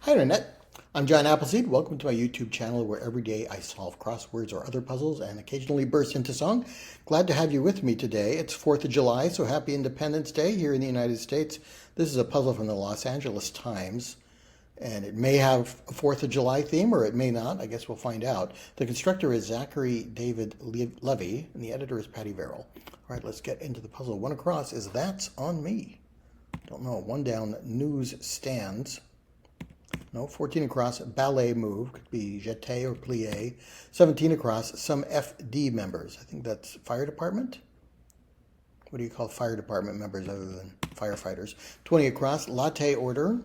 Hi Internet, I'm John Appleseed. Welcome to my YouTube channel where every day I solve crosswords or other puzzles and occasionally burst into song. Glad to have you with me today. It's 4th of July, so happy Independence Day here in the United States. This is a puzzle from the Los Angeles Times, and it may have a 4th of July theme or it may not. I guess we'll find out. The constructor is Zachary David Levy, and the editor is Patty Verrill. All right, let's get into the puzzle. One across is That's on Me. Don't know. One down, News Stands. No, 14 across, ballet move, could be jeté or plié. 17 across, some FD members. I think that's fire department. What do you call fire department members other than firefighters? 20 across, latte order.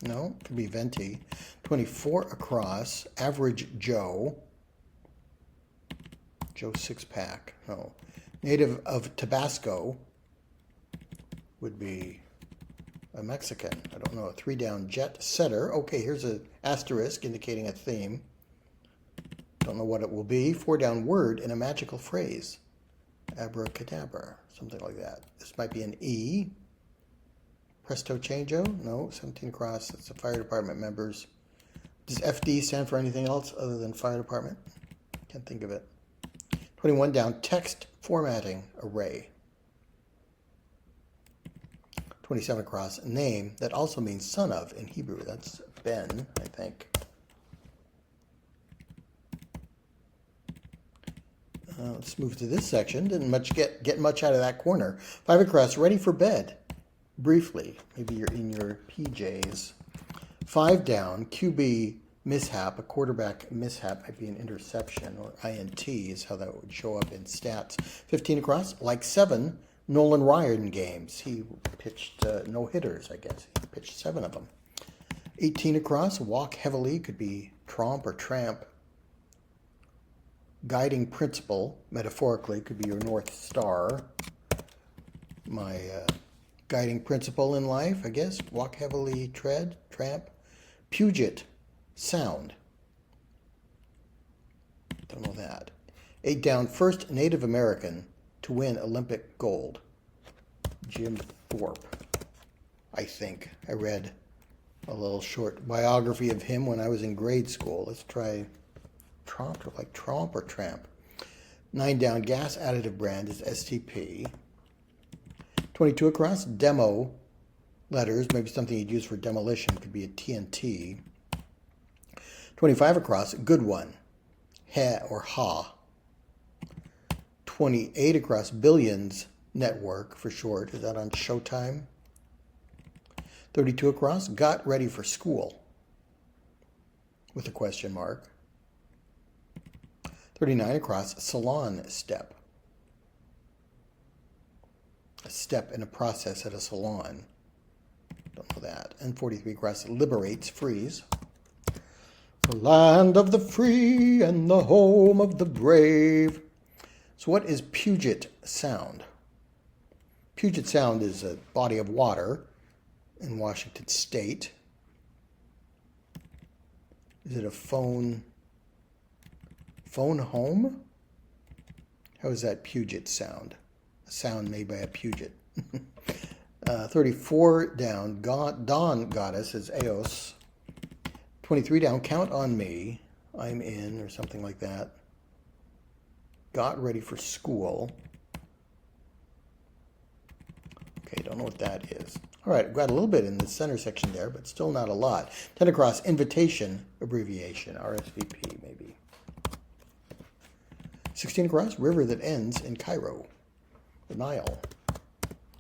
No, could be venti. 24 across, average Joe. Joe six-pack. No. Native of Tabasco would be a Mexican. I don't know. A 3 down, jet setter. Okay, here's an asterisk indicating a theme. Don't know what it will be. 4 down, word in a magical phrase. Abracadabra. Something like that. This might be an E. Presto changeo? No. 17 across. It's the fire department members. Does FD stand for anything else other than fire department? Can't think of it. 21 down, text formatting array. 27 across, name that also means son of in Hebrew. That's Ben, I think. Let's move to this section. Didn't much get much out of that corner. 5 across, ready for bed. Briefly, maybe you're in your PJs. 5 down, QB mishap. A quarterback mishap might be an interception, or INT is how that would show up in stats. 15 across, like 7. Nolan Ryan games. He pitched no-hitters, I guess. He pitched 7 of them. 18 across, walk heavily, could be tromp or tramp. Guiding principle, metaphorically, could be your North Star. My guiding principle in life, I guess. Walk heavily, tread, tramp. Puget, sound. Don't know that. 8 down, first Native American to win Olympic gold. Jim Thorpe, I think. I read a little short biography of him when I was in grade school. Let's try tromp, like tromp or tramp. 9 down, gas additive brand is STP. 22 across, demo letters, maybe something you'd use for demolition, could be a TNT. 25 across, good one, he or ha. 28 across, Billions Network for short. Is that on Showtime? 32 across, got ready for school with a question mark. 39 across, salon step. A step in a process at a salon. Don't know that. And 43 across, liberates, freeze. The land of the free and the home of the brave. So what is Puget Sound? Puget Sound is a body of water in Washington State. Is it a phone home? How is that Puget Sound? A sound made by a Puget. 34 down, Dawn Goddess is Eos. 23 down, count on me, I'm in, or something like that. Got ready for school. Okay, don't know what that is. All right, I've got a little bit in the center section there, but still not a lot. 10 across, invitation abbreviation, RSVP maybe. 16 across, river that ends in Cairo. The Nile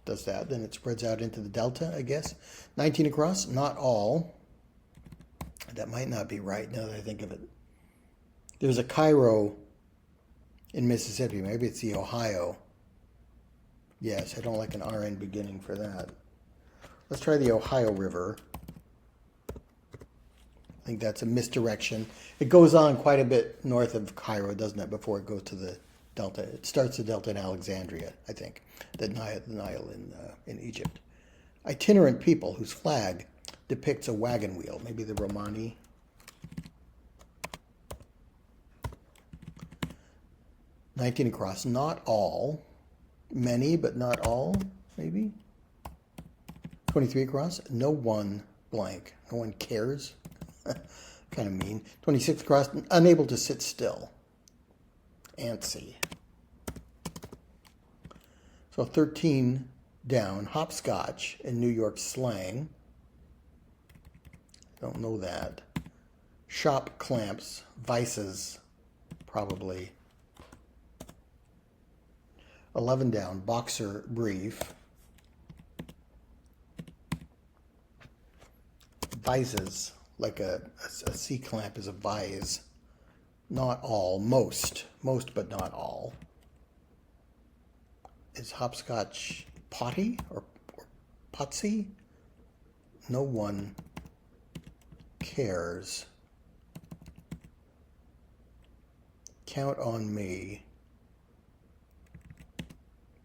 does that. Then it spreads out into the delta, I guess. 19 across, not all. That might not be right now that I think of it. There's a Cairo in Mississippi. Maybe it's the Ohio. Yes, I don't like an RN beginning for that. Let's try the Ohio River. I think that's a misdirection. It goes on quite a bit north of Cairo, doesn't it, before it goes to the delta. It starts the delta in Alexandria, I think, the Nile in Egypt. Itinerant people whose flag depicts a wagon wheel. Maybe the Romani. 19 across, not all. Many, but not all, maybe. 23 across, no one blank. No one cares. Kind of mean. 26 across, unable to sit still. Antsy. So 13 down, hopscotch in New York slang. Don't know that. Shop clamps, vices, probably. 11 down, boxer brief. Vises, like a C-clamp is a vise. Not all, most but not all. Is hopscotch potty or potsy? No one cares. Count on me.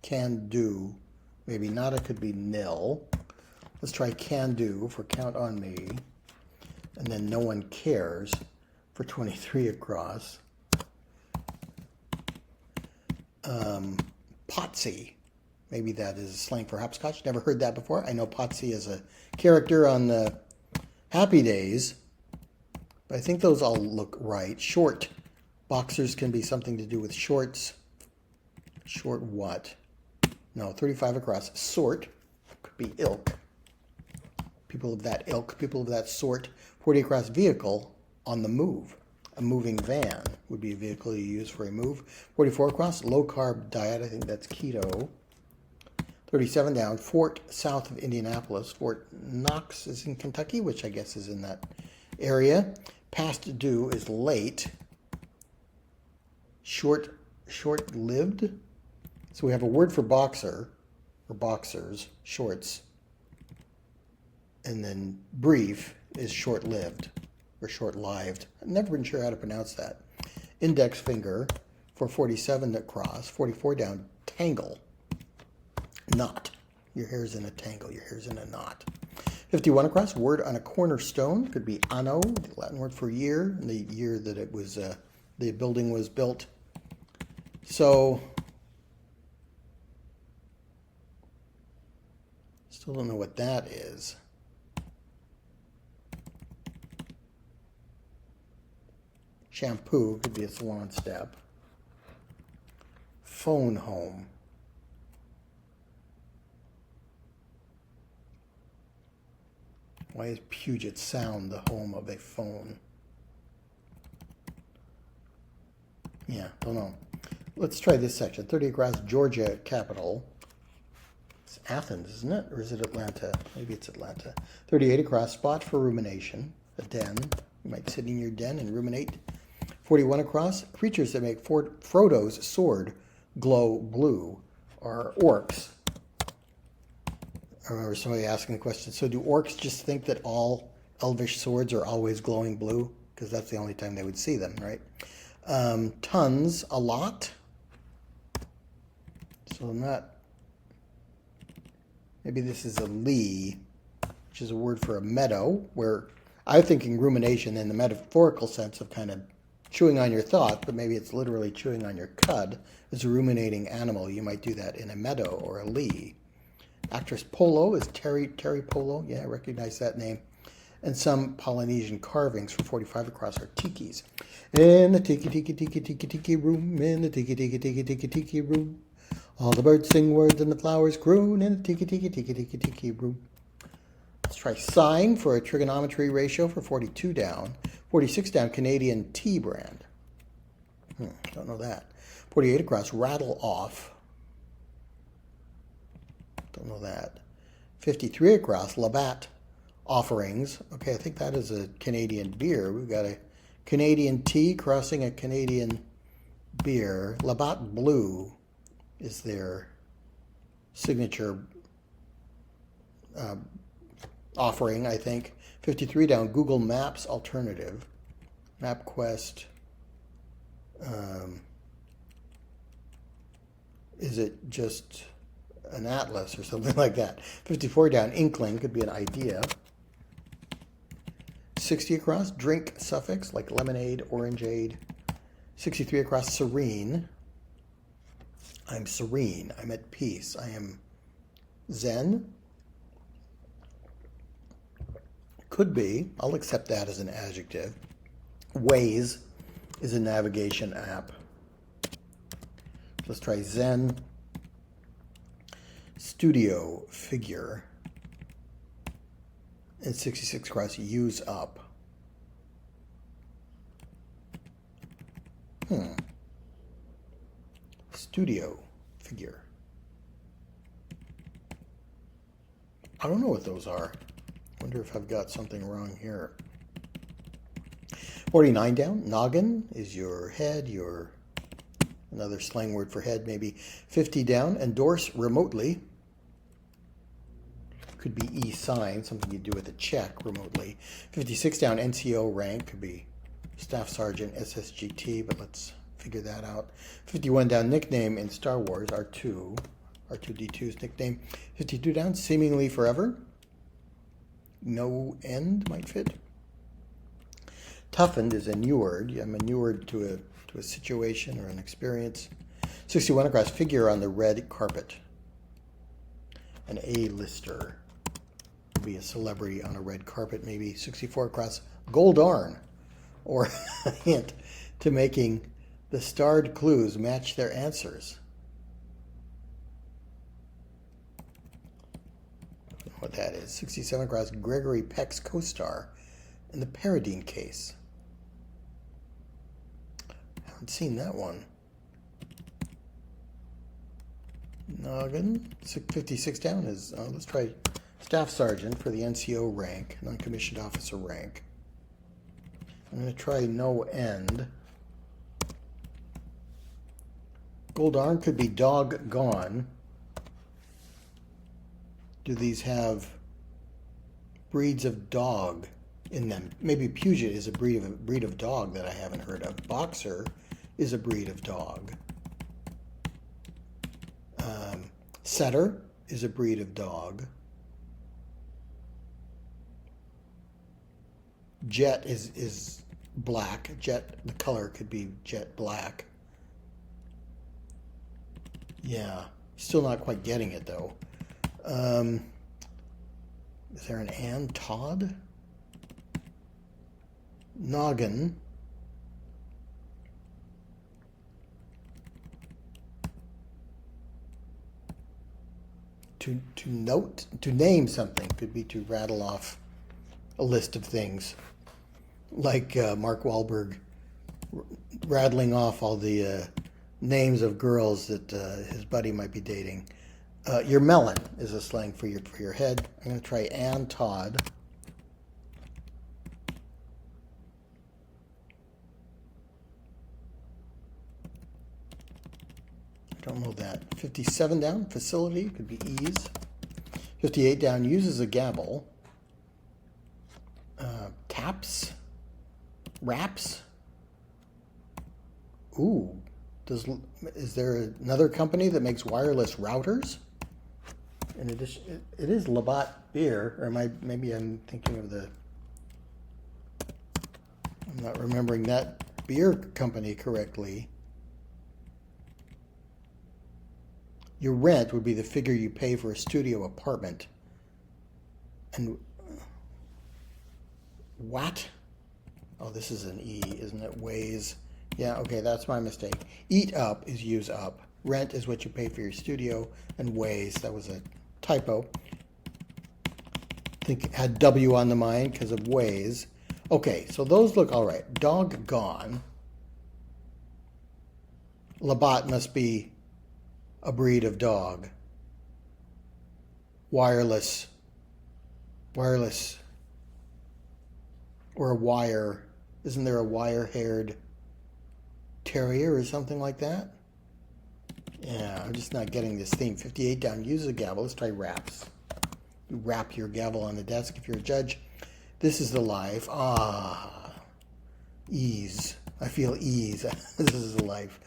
Can do. Maybe nada could be nil. Let's try can do for count on me. And then no one cares for 23 across. Potsy. Maybe that is slang for hopscotch. Never heard that before. I know Potsy is a character on the Happy Days. But I think those all look right. Short. Boxers can be something to do with shorts. Short what? No, 35 across. Sort. Could be ilk. People of that ilk. People of that sort. 40 across. Vehicle. On the move. A moving van would be a vehicle you use for a move. 44 across. Low carb diet. I think that's keto. 37 down. Fort south of Indianapolis. Fort Knox is in Kentucky, which I guess is in that area. Past due is late. Short-lived. So we have a word for boxer, or boxers, shorts. And then brief is short-lived, or short-lived. I've never been sure how to pronounce that. Index finger for 47 across. 44 down, tangle. Knot. Your hair's in a tangle, your hair's in a knot. 51 across, word on a cornerstone. Could be anno, the Latin word for year, and the year that it was, the building was built. So, still don't know what that is. Shampoo could be a salon step. Phone home. Why is Puget Sound the home of a phone? Yeah, don't know. Let's try this section. 30 across, Georgia capital. It's Athens, isn't it? Or is it Atlanta? Maybe it's Atlanta. 38 across, spot for rumination. A den. You might sit in your den and ruminate. 41 across, creatures that make Frodo's sword glow blue are orcs. I remember somebody asking the question, so do orcs just think that all elvish swords are always glowing blue? Because that's the only time they would see them, right? Tons, a lot. So not, maybe this is a lee, which is a word for a meadow, where I'm thinking rumination in the metaphorical sense of kind of chewing on your thought, but maybe it's literally chewing on your cud. As a ruminating animal, you might do that in a meadow or a lee. Actress Polo is Terry Polo. Yeah, I recognize that name. And some Polynesian carvings for 45 across are tikis. In the tiki room, in the tiki room. All the birds sing words and the flowers croon in the tiki room. Let's try sine for a trigonometry ratio for 42 down. 46 down, Canadian tea brand. Don't know that. 48 across, rattle off. Don't know that. 53 across, Labatt offerings. Okay, I think that is a Canadian beer. We've got a Canadian tea crossing a Canadian beer. Labatt Blue is their signature offering, I think. 53 down, Google Maps alternative. MapQuest. Is it just an atlas or something like that? 54 down, inkling, could be an idea. 60 across, drink suffix, like lemonade, orangeade. 63 across, serene. I'm serene. I'm at peace. I am zen. Could be. I'll accept that as an adjective. Waze is a navigation app. Let's try Zen. Studio figure. And 66 across, use up. Studio figure. I don't know what those are. Wonder if I've got something wrong here. 49 down. Noggin is your head, another slang word for head, maybe. 50 down. Endorse remotely. Could be e-sign, something you do with a check remotely. 56 down. NCO rank could be Staff Sergeant, SSGT, but let's figure that out. 51 down. Nickname in Star Wars, R2. R2-D2's nickname. 52 down. Seemingly forever. No end might fit. Toughened is a new word. I'm inured to a situation or an experience. 61 across, figure on the red carpet. An A-lister would be a celebrity on a red carpet, maybe. 64 across, goldarn, or a hint to making the starred clues match their answers. I don't know what that is. 67 across, Gregory Peck's co-star in the Paradine case. Haven't seen that one. Noggin. 56 down is, let's try Staff Sergeant for the NCO rank, non-commissioned officer rank. I'm going to try no end. Goldarn could be dog gone. Do these have breeds of dog in them? Maybe Puget is a breed of dog that I haven't heard of. Boxer is a breed of dog. Setter is a breed of dog. Jet is black. Jet, the color could be jet black. Yeah, still not quite getting it though. Is there an and? Todd? Noggin. To name something could be to rattle off a list of things, like Mark Wahlberg rattling off all the names of girls that his buddy might be dating. Your melon is a slang for your head. I'm going to try Ann Todd. I don't know that. 57 down, facility, could be ease. 58 down, uses a gavel. Taps. Raps. Ooh, is there another company that makes wireless routers? In addition, it is Labatt beer, or maybe I'm thinking of I'm not remembering that beer company correctly. Your rent would be the figure you pay for a studio apartment. And what? Oh, this is an E, isn't it? Ways. Yeah, okay, that's my mistake. Eat up is use up. Rent is what you pay for your studio. And ways, that was a typo. I think it had W on the mind because of ways. Okay, so those look all right. Dog gone. Labatt must be a breed of dog. Wireless, or a wire. Isn't there a wire-haired terrier or something like that? Yeah, I'm just not getting this theme. 58 down, use a gavel. Let's try raps. You rap your gavel on the desk if you're a judge. This is the life. Ease. I feel ease. This is the life.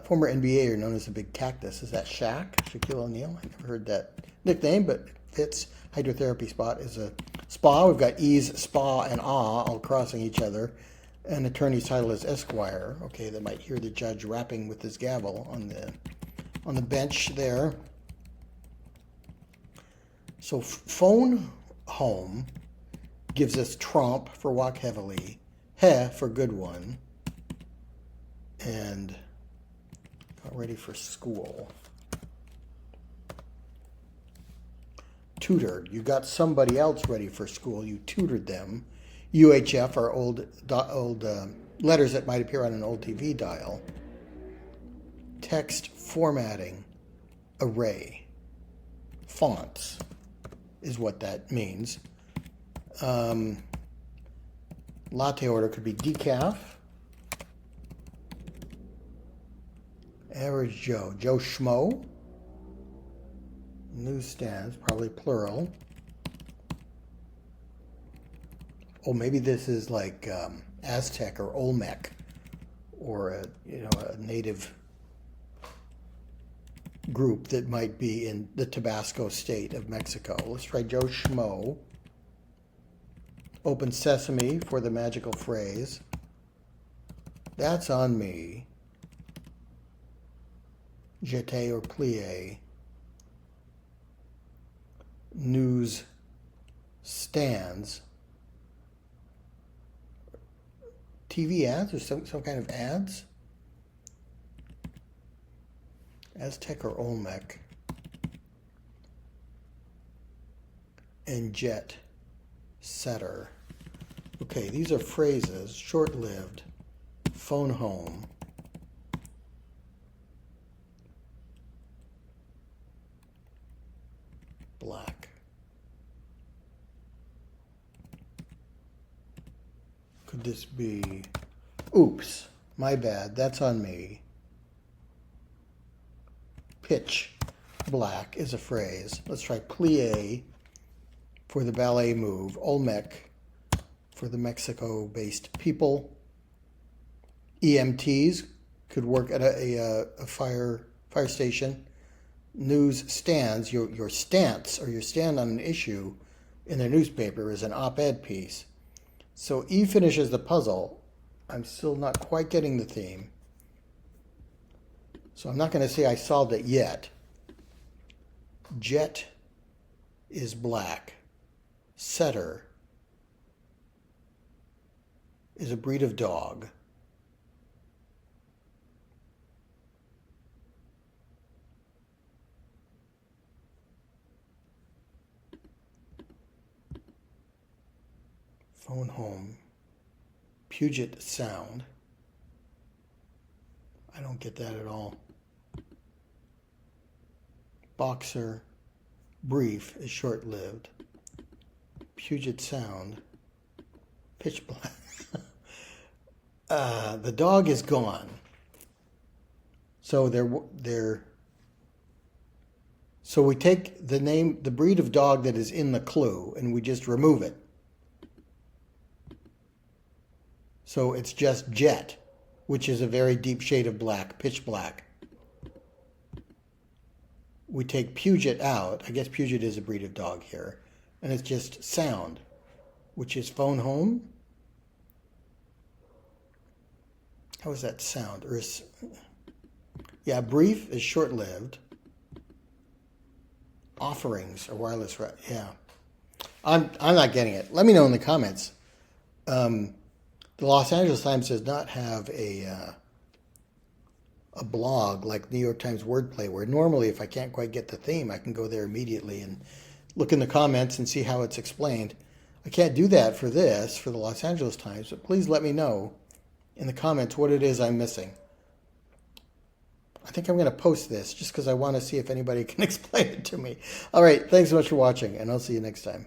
Former NBAer known as the Big Cactus. Is that Shaq? Shaquille O'Neal? I never heard that nickname, but it fits. Hydrotherapy spot is a spa. We've got ease, spa, and all crossing each other. An attorney's title is Esquire. Okay, that might hear the judge rapping with his gavel on the bench there. So phone home gives us trompe for walk heavily, he for good one, and got ready for school. Tutored. You got somebody else ready for school. You tutored them. UHF are old letters that might appear on an old TV dial. Text formatting. Array. Fonts is what that means. Latte order could be decaf. Average Joe. Joe Schmo. Newsstands, probably plural. Oh, maybe this is like Aztec or Olmec, or a native group that might be in the Tabasco state of Mexico. Let's try Joe Schmo. Open sesame for the magical phrase. That's on me. Jeté or plié. News stands. TV ads or some kind of ads. Aztec or Olmec. And jet setter. Okay, these are phrases. Short-lived. Phone home. Black. Could this be, oops, my bad, that's on me. Pitch black is a phrase. Let's try plié for the ballet move. Olmec for the Mexico-based people. EMTs could work at a fire station. News stands, your stance or your stand on an issue in the newspaper is an op-ed piece. So E finishes the puzzle. I'm still not quite getting the theme. So I'm not going to say I solved it yet. Jet is black. Setter is a breed of dog. Phone home. Puget Sound. I don't get that at all. Boxer. Brief is short-lived. Puget Sound. Pitch black. The dog is gone. So so we take the name, the breed of dog that is in the clue, and we just remove it. So it's just jet, which is a very deep shade of black, pitch black. We take Puget out. I guess Puget is a breed of dog here. And it's just sound, which is phone home. How is that sound? Yeah, brief is short-lived. Offerings are wireless. Yeah. I'm not getting it. Let me know in the comments. The Los Angeles Times does not have a blog like New York Times Wordplay, where normally if I can't quite get the theme, I can go there immediately and look in the comments and see how it's explained. I can't do that for this, for the Los Angeles Times, but please let me know in the comments what it is I'm missing. I think I'm going to post this just because I want to see if anybody can explain it to me. All right, thanks so much for watching, and I'll see you next time.